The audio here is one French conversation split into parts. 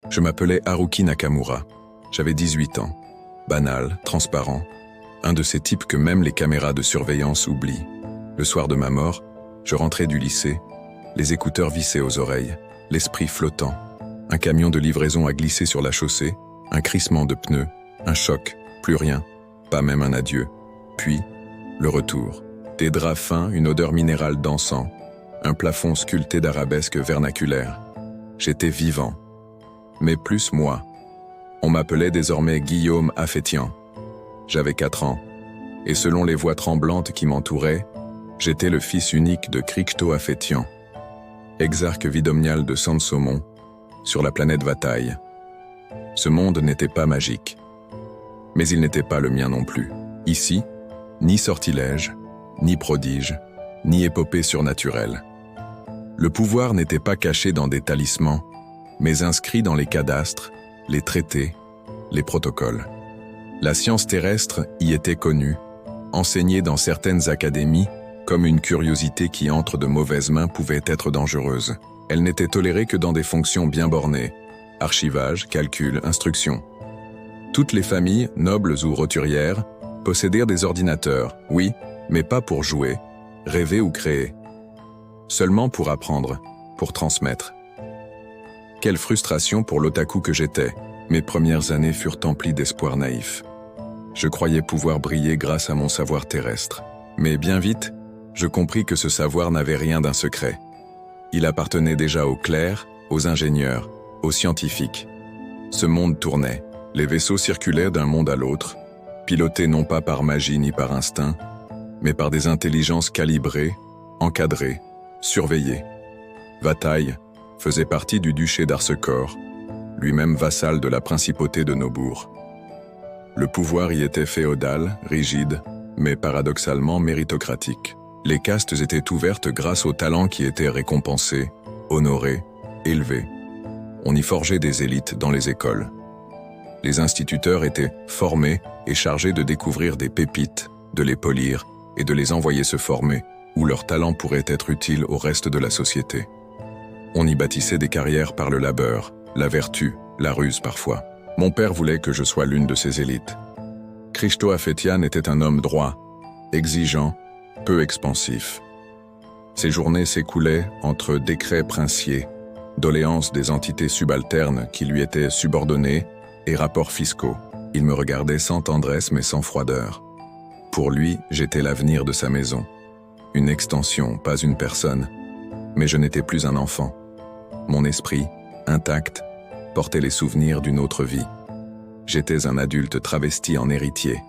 Je m'appelais Haruki Nakamura. J'avais 18 ans. Banal, transparent. Un de ces types que même les caméras de surveillance oublient. Le soir de ma mort, je rentrais du lycée, les écouteurs vissés aux oreilles, l'esprit flottant. Un camion de livraison a glissé sur la chaussée, un crissement de pneus, un choc, plus rien, pas même un adieu. Puis, le retour. Des draps fins, une odeur minérale d'encens, un plafond sculpté d'arabesques vernaculaires. J'étais vivant. Mais plus moi. On m'appelait désormais Guillaume Affétian. J'avais 4 ans, et selon les voix tremblantes qui m'entouraient, j'étais le fils unique de Kristo Affétian, exarque vidomnial de Sansomon, sur la planète Vataille. Ce monde n'était pas magique. Mais il n'était pas le mien non plus. Ici, ni sortilège, ni prodige, ni épopée surnaturelle. Le pouvoir n'était pas caché dans des talismans, mais inscrit dans les cadastres, les traités, les protocoles. La science terrestre y était connue, enseignée dans certaines académies, comme une curiosité qui entre de mauvaises mains pouvait être dangereuse. Elle n'était tolérée que dans des fonctions bien bornées, archivage, calcul, instruction. Toutes les familles, nobles ou roturières, possédèrent des ordinateurs, oui, mais pas pour jouer, rêver ou créer. Seulement pour apprendre, pour transmettre. Quelle frustration pour l'otaku que j'étais. Mes premières années furent emplies d'espoir naïf. Je croyais pouvoir briller grâce à mon savoir terrestre. Mais bien vite, je compris que ce savoir n'avait rien d'un secret. Il appartenait déjà aux clercs, aux ingénieurs, aux scientifiques. Ce monde tournait. Les vaisseaux circulaient d'un monde à l'autre, pilotés non pas par magie ni par instinct, mais par des intelligences calibrées, encadrées, surveillées. Vataille faisait partie du duché d'Arsecor, lui-même vassal de la principauté de Nobourg. Le pouvoir y était féodal, rigide, mais paradoxalement méritocratique. Les castes étaient ouvertes grâce aux talents qui étaient récompensés, honorés, élevés. On y forgeait des élites dans les écoles. Les instituteurs étaient formés et chargés de découvrir des pépites, de les polir et de les envoyer se former, où leurs talents pourraient être utiles au reste de la société. On y bâtissait des carrières par le labeur, la vertu, la ruse parfois. Mon père voulait que je sois l'une de ces élites. Kristo Affétian était un homme droit, exigeant, peu expansif. Ses journées s'écoulaient entre décrets princiers, doléances des entités subalternes qui lui étaient subordonnées et rapports fiscaux. Il me regardait sans tendresse mais sans froideur. Pour lui, j'étais l'avenir de sa maison. Une extension, pas une personne. Mais je n'étais plus un enfant. Mon esprit, intact, portait les souvenirs d'une autre vie. J'étais un adulte travesti en héritier.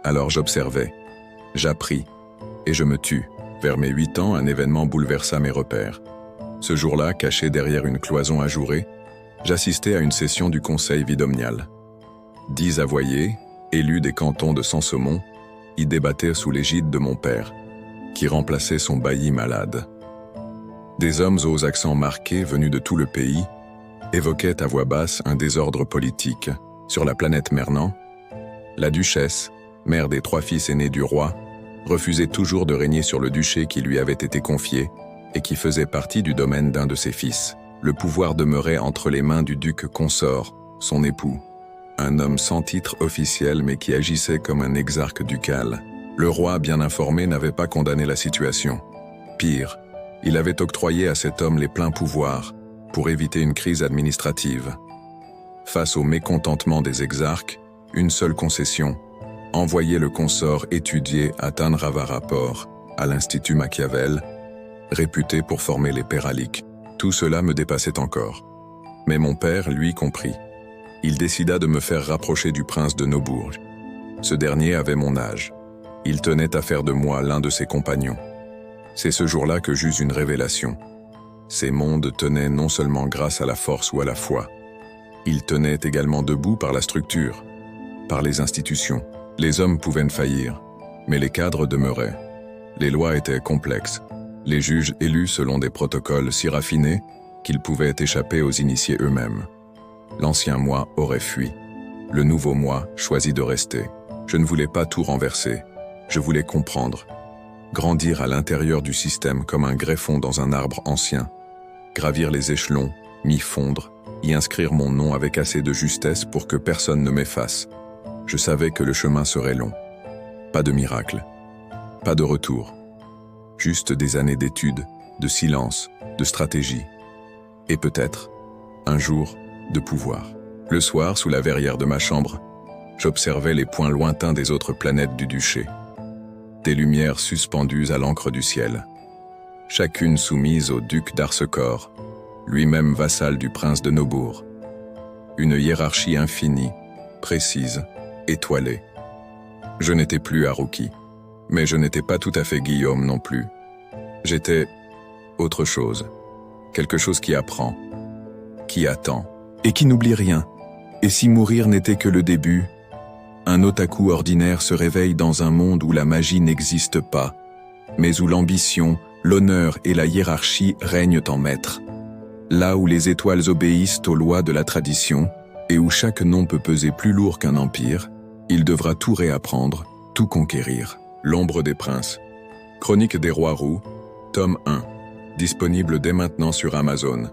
Alors j'observais, j'appris, et je me tus. Vers mes 8 ans, un événement bouleversa mes repères. Ce jour-là, caché derrière une cloison ajourée, j'assistais à une session du conseil vidomnial. 10 avoyers, élus des cantons de Sansomon, y débattaient sous l'égide de mon père, qui remplaçait son bailli malade. Des hommes aux accents marqués venus de tout le pays évoquaient à voix basse un désordre politique. Sur la planète Mernan, la duchesse, mère des 3 fils aînés du roi, refusait toujours de régner sur le duché qui lui avait été confié et qui faisait partie du domaine d'un de ses fils. Le pouvoir demeurait entre les mains du duc consort, son époux, un homme sans titre officiel mais qui agissait comme un exarque ducal. Le roi, bien informé, n'avait pas condamné la situation. Pire, il avait octroyé à cet homme les pleins pouvoirs pour éviter une crise administrative. Face au mécontentement des exarques, une seule concession, envoyer le consort étudier à Tanravaraport, à l'Institut Machiavel, réputé pour former les péraliques. Tout cela me dépassait encore. Mais mon père, lui, comprit. Il décida de me faire rapprocher du prince de Nobourg. Ce dernier avait mon âge. Il tenait à faire de moi l'un de ses compagnons. C'est ce jour-là que j'eus une révélation. Ces mondes tenaient non seulement grâce à la force ou à la foi. Ils tenaient également debout par la structure, par les institutions. Les hommes pouvaient faillir, mais les cadres demeuraient. Les lois étaient complexes. Les juges élus selon des protocoles si raffinés qu'ils pouvaient échapper aux initiés eux-mêmes. L'ancien moi aurait fui. Le nouveau moi choisit de rester. Je ne voulais pas tout renverser. Je voulais comprendre. Grandir à l'intérieur du système comme un greffon dans un arbre ancien. Gravir les échelons, m'y fondre, y inscrire mon nom avec assez de justesse pour que personne ne m'efface. Je savais que le chemin serait long. Pas de miracle, pas de retour. Juste des années d'études, de silence, de stratégie. Et peut-être, un jour, de pouvoir. Le soir, sous la verrière de ma chambre, j'observais les points lointains des autres planètes du duché. Des lumières suspendues à l'encre du ciel. Chacune soumise au duc d'Arsecor, lui-même vassal du prince de Nobourg. Une hiérarchie infinie, précise, étoilée. Je n'étais plus Haruki, mais je n'étais pas tout à fait Guillaume non plus. J'étais autre chose, quelque chose qui apprend, qui attend, et qui n'oublie rien. Et si mourir n'était que le début, un otaku ordinaire se réveille dans un monde où la magie n'existe pas, mais où l'ambition, l'honneur et la hiérarchie règnent en maître. Là où les étoiles obéissent aux lois de la tradition, et où chaque nom peut peser plus lourd qu'un empire, il devra tout réapprendre, tout conquérir. L'ombre des princes. Chronique des rois roux, tome 1. Disponible dès maintenant sur Amazon.